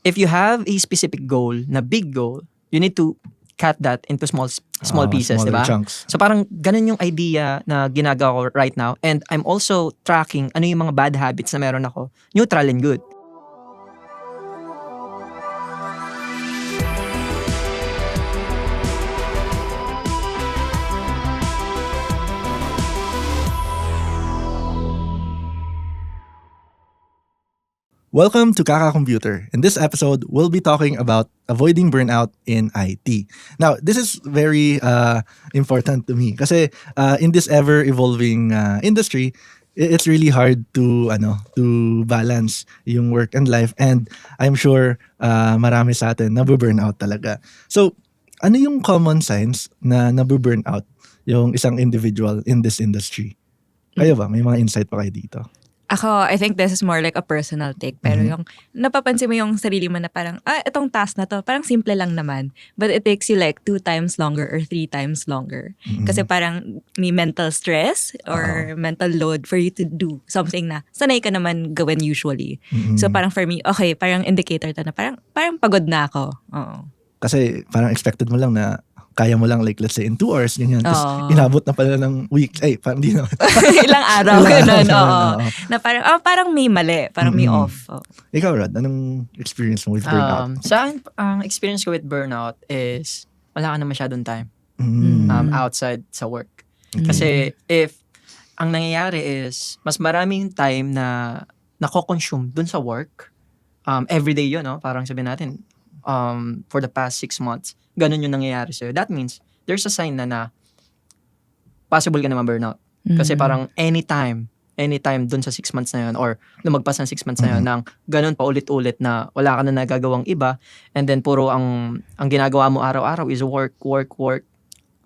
if you have a specific goal, na big goal, you need to cut that into small pieces, smaller diba? chunks. So parang ganun yung idea na ginagawa ko right now. And I'm also tracking ano yung mga bad habits na meron ako, neutral and good. Welcome to Kaka Computer. In this episode, we'll be talking about avoiding burnout in IT. Now, this is very important to me kasi in this ever-evolving industry, it's really hard to balance yung work and life, and I'm sure marami sa atin nabu-burnout talaga. So, ano yung common signs na nabu-burnout yung isang individual in this industry? Kayo ba? May mga insight pa kayo dito? Ako, I think this is more like a personal take. Pero yung napapansin mo yung sarili mo na parang, itong task na to, parang simple lang naman. But it takes you like 2 times longer or 3 times longer. Kasi parang may mental stress or mental load for you to do something na sanay ka naman gawin usually. So parang for me, okay, parang indicator to na parang pagod na ako. Oo. Kasi parang expected mo lang na kaya mo lang like let's say in 2 hours ganyan. Tapos inabot na pala ng weeks. Parang di na. Ilang araw ganun. Na parang may mali, parang may off. Ikaw, Rod, anong experience mo with burnout? Sa akin, ang experience ko with burnout is wala ka na masyadong time outside sa work. Kasi if ang nangyayari is mas maraming time na nako-consume dun sa work, everyday yun, no? Parang sabihin natin, for the past 6 months, ganun yung nangyayari sa'yo. That means, there's a sign na possible ka na ma-burnout. Kasi parang anytime dun sa 6 months na yun, or lumagpas ng 6 months na yun, nang ganun pa ulit-ulit na wala ka na nagagawang iba, and then puro ang ginagawa mo araw-araw is work.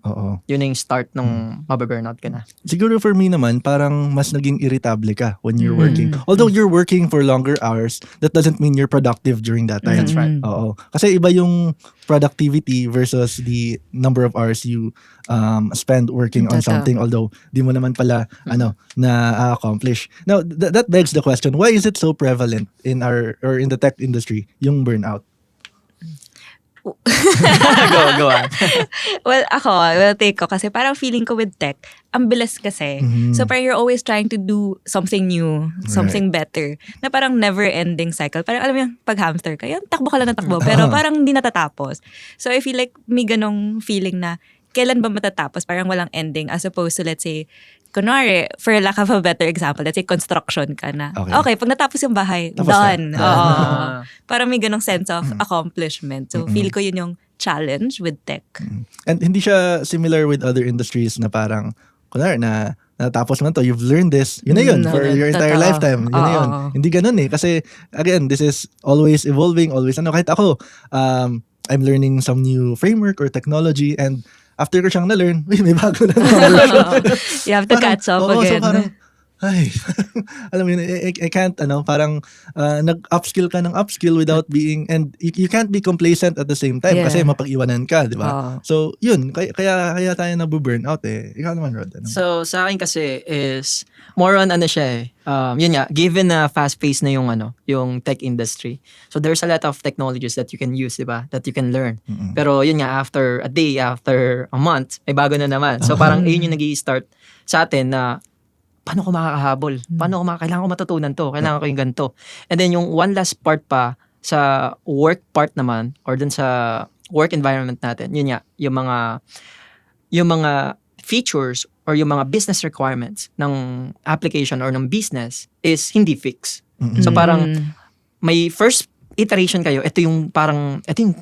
Oo. Yun na yung start nung mababurnout ka na. Siguro for me naman, parang mas naging irritable ka when you're working. Although you're working for longer hours, that doesn't mean you're productive during that time. That's right. Oo. Kasi iba yung productivity versus the number of hours you spend working on something, although di mo naman pala na-accomplish. Now, that begs the question, why is it so prevalent in in the tech industry, yung burnout? Go on. Well, take ko. Kasi parang feeling ko with tech, ang bilis kasi. So parang you're always trying to do something new, something better. Na parang never-ending cycle. Parang alam mo yung pag-hamster ka, yan, takbo ka lang ng takbo. Pero parang hindi natatapos. So I feel like may ganong feeling na kailan ba matatapos? Parang walang ending. As opposed to, let's say, kunwari, for lack of a better example, let's say construction ka na. Okay, pag natapos yung bahay, tapos done. Parang may ganong sense of accomplishment. So feel ko yun yung challenge with tech. And hindi siya similar with other industries na parang, kunwari na natapos mo to, you've learned this, yun na yun, for your entire lifetime. Yun na yun. Hindi ganun eh. Kasi, again, this is always evolving, always kahit ako, I'm learning some new framework or technology, and after ko siyang na-learn, may bago na You have to catch up again. So parang, alam mo yun, I can't, parang nag-upskill ka ng upskill without being, and you can't be complacent at the same time kasi mapag-iwanan ka, di ba? So, yun, kaya tayo nabu-burnout eh. Ikaw naman, Rod. So, sa akin kasi is more on siya eh. Yun nga, given na fast-paced na yung tech industry. So, there's a lot of technologies that you can use, di ba? That you can learn. Pero yun nga, after a day, after a month, may bago na naman. So, parang yun yung nag-i-start sa atin na paano ko makakahabol? Kailangan ko matutunan to. Kailangan ko yung ganito. And then yung one last part pa sa work part naman or dun sa work environment natin, yun nga, yung mga features or yung mga business requirements ng application or ng business is hindi fix. So parang may first iteration kayo, ito yung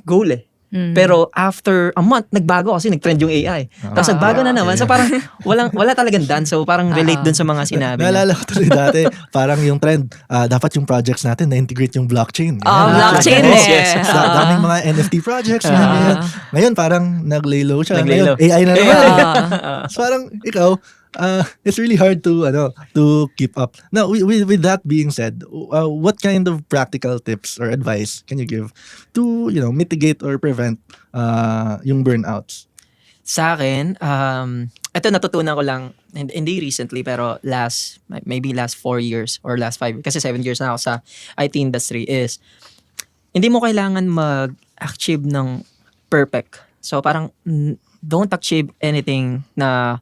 goal eh. Pero after a month, nagbago kasi nag-trend yung AI. Tapos nagbago na naman. So parang wala talagang done. So parang relate dun sa mga sinabi. Naalala ko tuloy dati, parang yung trend, dapat yung projects natin na-integrate yung blockchain. Blockchain yes. Daming mga NFT projects. Ngayon parang nag-lay low siya. Nag-lay low. Ngayon, AI na naman. So parang ikaw, it's really hard to keep up. Now, with that being said, what kind of practical tips or advice can you give to mitigate or prevent yung burnouts? Sa akin, ito natutunan ko lang, hindi recently, pero maybe last 4 years or last 5 years, kasi 7 years na ako sa IT industry, is hindi mo kailangan mag-achieve ng perfect. So parang don't achieve anything na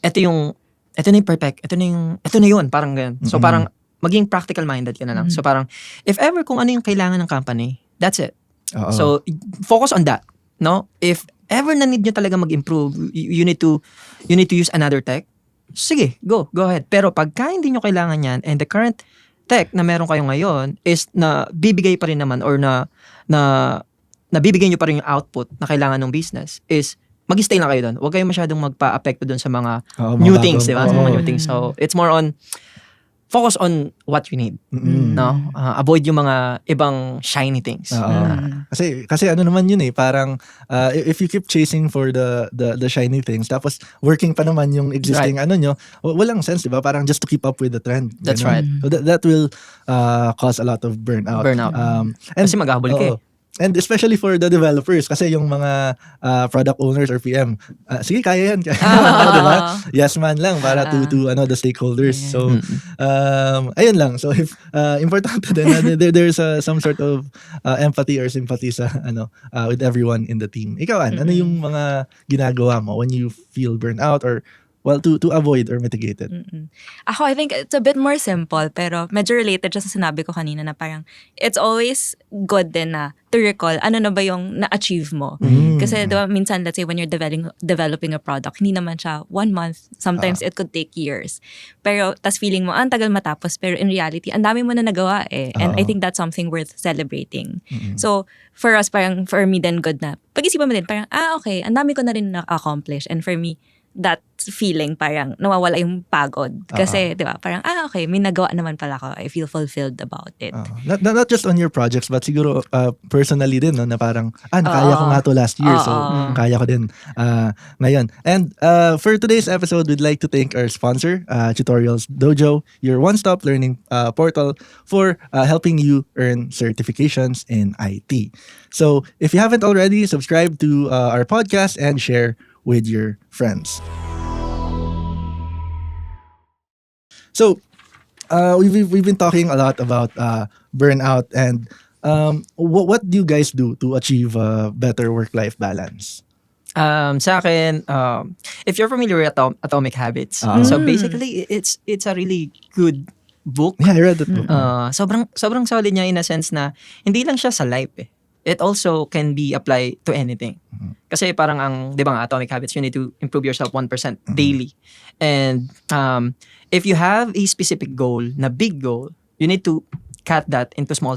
ito na yung perfect, ito na yun, parang ganun. So parang maging practical minded ka na lang. So parang if ever kung ano yung kailangan ng company, that's it. So focus on that, no? If ever na need nyo talaga mag-improve, you need to use another tech. Sige, go ahead. Pero pagka hindi nyo kailangan yan and the current tech na meron kayo ngayon is na bibigay pa rin naman or na bibigay nyo pa rin yung output na kailangan ng business is mag-stay lang kayo doon. Huwag kayo masyadong magpa-apekto doon sa mga new things, di ba? Sa mga new things. So, it's more on focus on what you need. No? Avoid yung mga ibang shiny things. Kasi ano naman yun parang if you keep chasing for the shiny things tapos working pa naman yung existing nyo, walang sense, 'di ba? Parang just to keep up with the trend. That's right. So that will cause a lot of burnout. And kasi maghahabol ka And especially for the developers kasi yung mga product owners or PM, sige kaya yan. Diba? Yes man lang para to the stakeholders. So ayun lang. So if importante din na there's some sort of empathy or sympathy sa with everyone in the team. Ikaw ano yung mga ginagawa mo when you feel burnout or to avoid or mitigate it? Ako, I think it's a bit more simple, pero medyo related siya sa sinabi ko kanina na parang it's always good din na to recall ano na ba yung na-achieve mo. Kasi diba, minsan, let's say, when you're developing a product, hindi naman siya 1 month. Sometimes it could take years. Pero, tas feeling mo, ang tagal matapos. Pero in reality, ang dami mo na nagawa And I think that's something worth celebrating. So, for us, parang, for me then, good na. Pag-isipan mo din, parang, okay, ang dami ko na rin na-accomplish. And for me, that feeling parang nawawala yung pagod. Kasi, di ba, parang, okay, may nagawa naman pala ako. I feel fulfilled about it. Not just on your projects, but siguro personally din, no, na parang, nakaya ko nga to last year, so kaya ko din ngayon. And for today's episode, we'd like to thank our sponsor, Tutorials Dojo, your one-stop learning portal for helping you earn certifications in IT. So, if you haven't already, subscribe to our podcast and share with your friends. So, we've been talking a lot about burnout and what do you guys do to achieve a better work-life balance? Sa akin, if you're familiar with Atomic Habits, so basically it's a really good book. Yeah, I read that book. Sobrang solid niya in a sense na hindi lang siya sa life It also can be applied to anything. Kasi parang di ba nga, Atomic Habits, you need to improve yourself 1% daily. And if you have a specific goal, na big goal, you need to cut that into small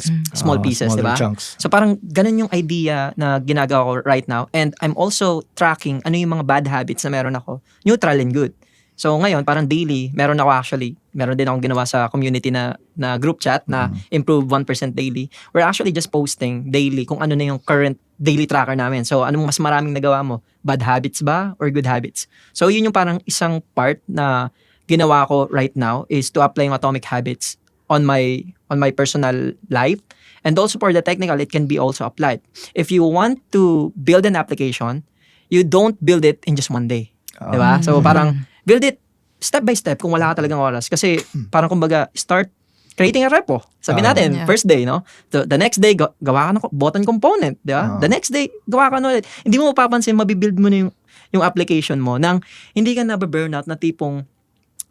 pieces, di ba? Chunks. So parang ganun yung idea na ginagawa ko right now. And I'm also tracking ano yung mga bad habits na meron ako, neutral and good. So ngayon, parang daily, meron din akong ginawa sa community na group chat na improve 1% daily. We're actually just posting daily kung ano na yung current daily tracker namin. So anong mas maraming nagawa mo? Bad habits ba or good habits? So yun yung parang isang part na ginawa ko right now is to apply yung Atomic Habits on my personal life. And also for the technical, it can be also applied. If you want to build an application, you don't build it in just one day. Diba? So parang build it step by step kung wala ka talagang oras. Kasi parang kumbaga, start creating a repo. Sabi natin, first day, no? The next day, gawa ka ng button component. Di ba? The next day, gawa ka na ulit. Hindi mo mapapansin, mabibuild mo na yung application mo nang hindi ka na-burnout na tipong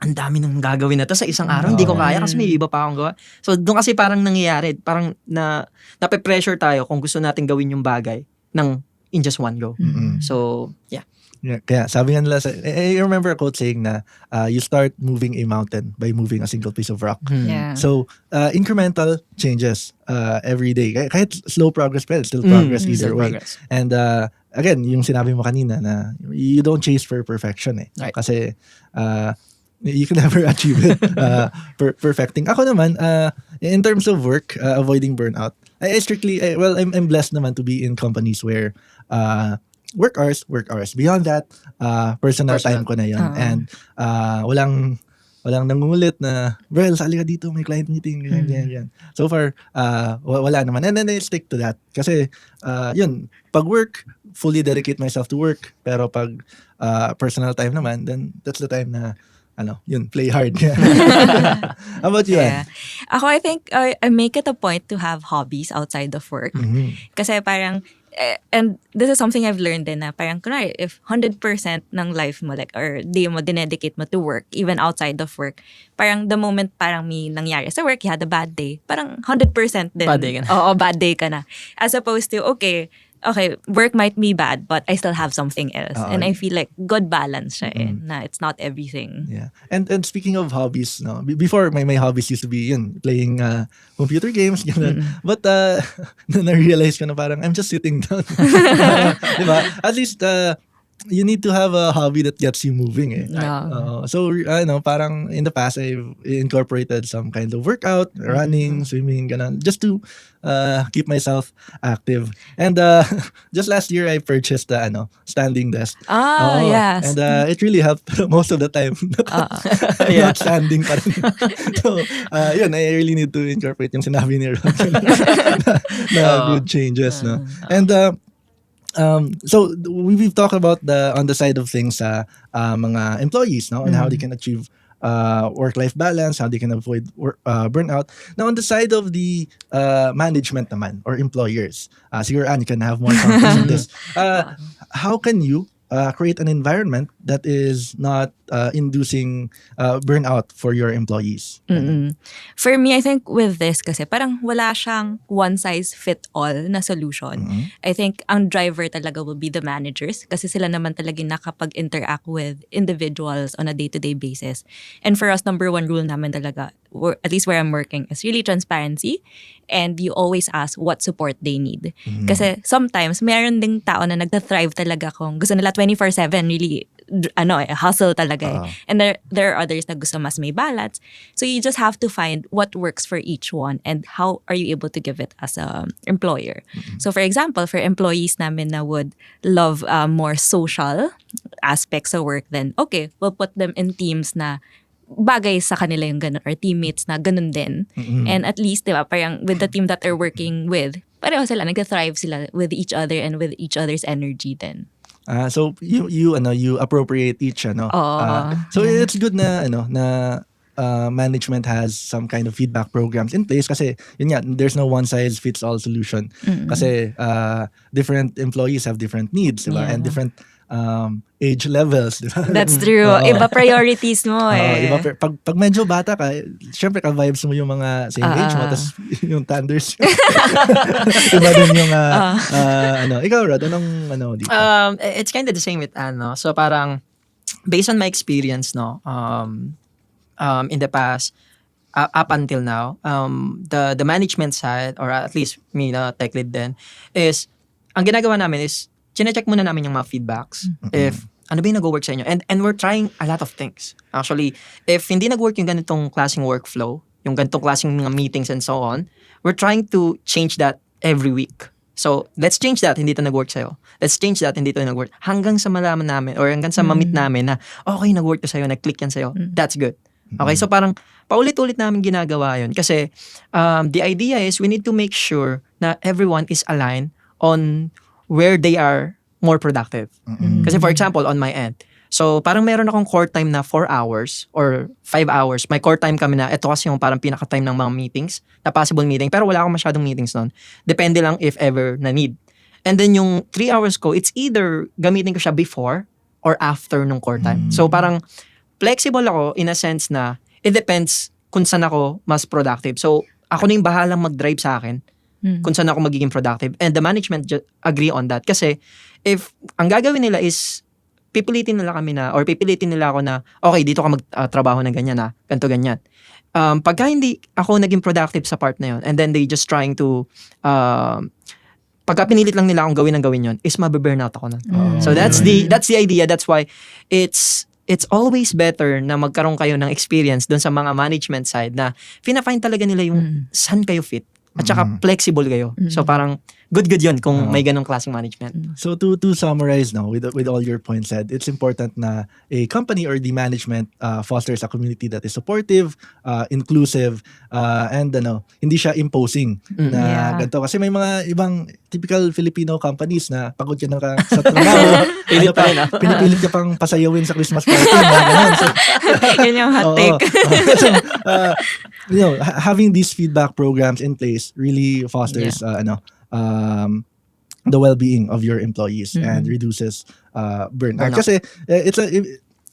ang dami nang gagawin na to sa isang araw. Hindi ko kaya kasi may iba pa akong gawa. So, doon kasi parang nangyayari. Parang nape-pressure tayo kung gusto natin gawin yung bagay in just one go. So, yeah. Yeah, kaya sabi nga nila, I remember a quote saying na you start moving a mountain by moving a single piece of rock. Yeah. So, incremental changes every day. Kahit slow progress pa, still progress either way. Progress. And again, yung sinabi mo kanina na you don't chase for perfection Right. Kasi you can never achieve it perfecting. Ako naman, in terms of work, avoiding burnout, I'm blessed naman to be in companies where work hours. Beyond that, personal time ko na yun. And walang nangungulit na, Brel, sali ka dito, may client meeting, ganyan. So far, wala naman. And then I stick to that. Kasi, yun, pag work, fully dedicate myself to work. Pero pag personal time naman, then that's the time na yun, play hard. How about you, Yeah. Ann? Ako, I think I make it a point to have hobbies outside of work. Kasi parang, and this is something I've learned din na parang, kunwari, if 100% ng life mo, like, or day mo, dinedicate mo to work, even outside of work, parang the moment parang may nangyari sa work, you had a bad day, parang 100% din. Bad day ka na. Oo, bad day ka na. As opposed to, okay, work might be bad, but I still have something else. And I feel like good balance siya na it's not everything. Yeah. And speaking of hobbies, no, before my hobbies used to be playing computer games, ganun. But na-realize ko na parang I'm just sitting down. Diba? At least you need to have a hobby that gets you moving. Yeah. So parang in the past I've incorporated some kind of workout, running, swimming, ganun, just to keep myself active. And just last year I purchased the standing desk. Yes. And it really helped. Pero most of the time not standing pa rin. So yun, I really need to incorporate yung sinabi ni Rod na good changes, no. And so we've talked about on the side of things mga employees, no, and how they can achieve work-life balance, how they can avoid burnout. Now on the side of the management naman or employers, siguro Ann, you can have more comments on this. How can you create an environment that is not inducing burnout for your employees? For me, I think with this kasi parang wala siyang one-size-fit-all na solution. I think ang driver talaga will be the managers kasi sila naman talaga nakapag-interact with individuals on a day-to-day basis. And for us, number one rule namin talaga, at least where I'm working, is really transparency. And you always ask what support they need. Kasi sometimes, mayroon ding tao na nagta-thrive talaga kung gusto nila 24/7, really, hustle talaga. And there are others na gusto mas may balance. So you just have to find what works for each one and how are you able to give it as a employer. So for example, for employees namin na would love more social aspects of work, then okay, we'll put them in teams na bagay sa kanila yung ganun or teammates na ganun din. And at least, diba, parang with the team that they're working with, pareho sila, nag-thrive sila with each other and with each other's energy then. So you appropriate each so it's good na management has some kind of feedback programs in place kasi yun nga, there's no one size fits all solution. Kasi different employees have different needs, diba? And different age levels, diba? That's true. Iba priorities mo iba pag medyo bata ka, syempre ka-vibes mo yung mga same age mo, tas yung thunders. Iba din yung ikaw, Rod, anong dito? It's kind of the same with Ann, no? So parang based on my experience, no, in the past up until now, the management side, or at least me na tech lead din, is ang ginagawa namin is chine-check muna namin yung mga feedbacks. If ano ba yung nag-work sa inyo? And we're trying a lot of things. Actually, if hindi nag-work yung ganitong klaseng workflow, yung ganitong klaseng mga meetings and so on, we're trying to change that every week. So, let's change that, hindi ito nag-work sa'yo. Let's change that, hindi ito nag-work. Hanggang sa malaman namin, or hanggang sa ma-meet namin na, okay, nag-work to sa'yo, nag-click yan sa'yo. That's good. Okay, so parang paulit-ulit namin ginagawa yun. Kasi the idea is we need to make sure na everyone is aligned on where they are more productive. Kasi for example, on my end, so parang meron akong core time na 4 hours or 5 hours. May core time kami na ito kasi yung parang pinaka-time ng mga meetings, na possible meeting, pero wala akong masyadong meetings nun. Depende lang if ever na need. And then yung 3 hours ko, it's either gamitin ko siya before or after nung core time. So parang flexible ako in a sense na it depends kung saan ako mas productive. So ako na yung bahalang mag-drive sa akin kung saan ako magiging productive. And the management agree on that. Kasi if ang gagawin nila is pipilitin nila kami na, or pipilitin nila ako na, okay, dito ka magtrabaho ng ganyan na, ganito ganyan. Pagka hindi ako naging productive sa part na yun, and then they just trying to, pagka pinilit lang nila akong gawin yun, is mabe-burnout ako na. So that's the idea. That's why it's always better na magkaroon kayo ng experience doon sa mga management side na fina-find talaga nila yung saan kayo fit. At saka flexible kayo. So parang good yun kung may ganong klaseng management. So to summarize now, with all your points said, it's important na a company or the management fosters a community that is supportive, inclusive, and hindi siya imposing na ganito. Kasi may mga ibang typical Filipino companies na pagod ka na sa trabaho, pinipilit ka pang pasayawin sa Christmas party. So, Yun yung hot take. So, having these feedback programs in place really fosters the well-being of your employees and reduces burnout. Kasi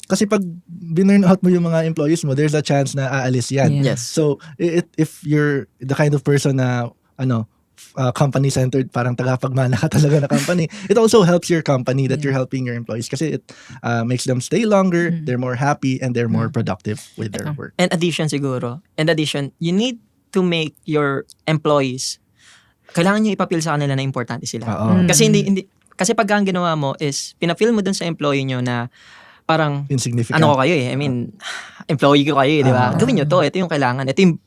kasi pag binurn out mo yung mga employees mo, there's a chance na aalis yan. Yes. So if you're the kind of person na company-centered, parang tagapagmana ka talaga na company, it also helps your company that you're helping your employees kasi it makes them stay longer, they're more happy, and they're more productive with their work. In addition, you need to make your employees, kailangan nyo ipapil sa kanila na importante sila. Kasi kasi pag ang ginawa mo is, pinapil mo dun sa employee nyo na parang, insignificant. ano ko kayo employee ko kayo di ba? Gawin nyo to, ito yung kailangan. Ito yung,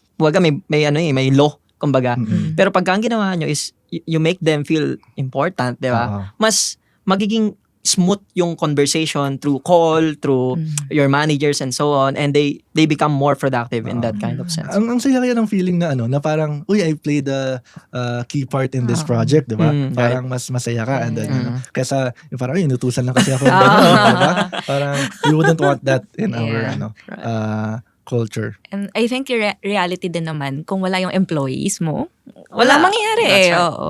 may law, kumbaga. Pero pag ang ginawa nyo is, you make them feel important, di ba? Mas magiging smooth yung conversation through call, through your managers and so on, and they become more productive in that kind of sense. Ang saya kaya ng feeling na na parang, I played a key part in this project, di ba? Parang mas masaya ka, and then kaysa yung parang inutusan lang kasi ako, diba? Parang we wouldn't want that in our culture. And I think yung reality din naman, kung wala yung employees mo, wala mangyayari. That's right. Oo.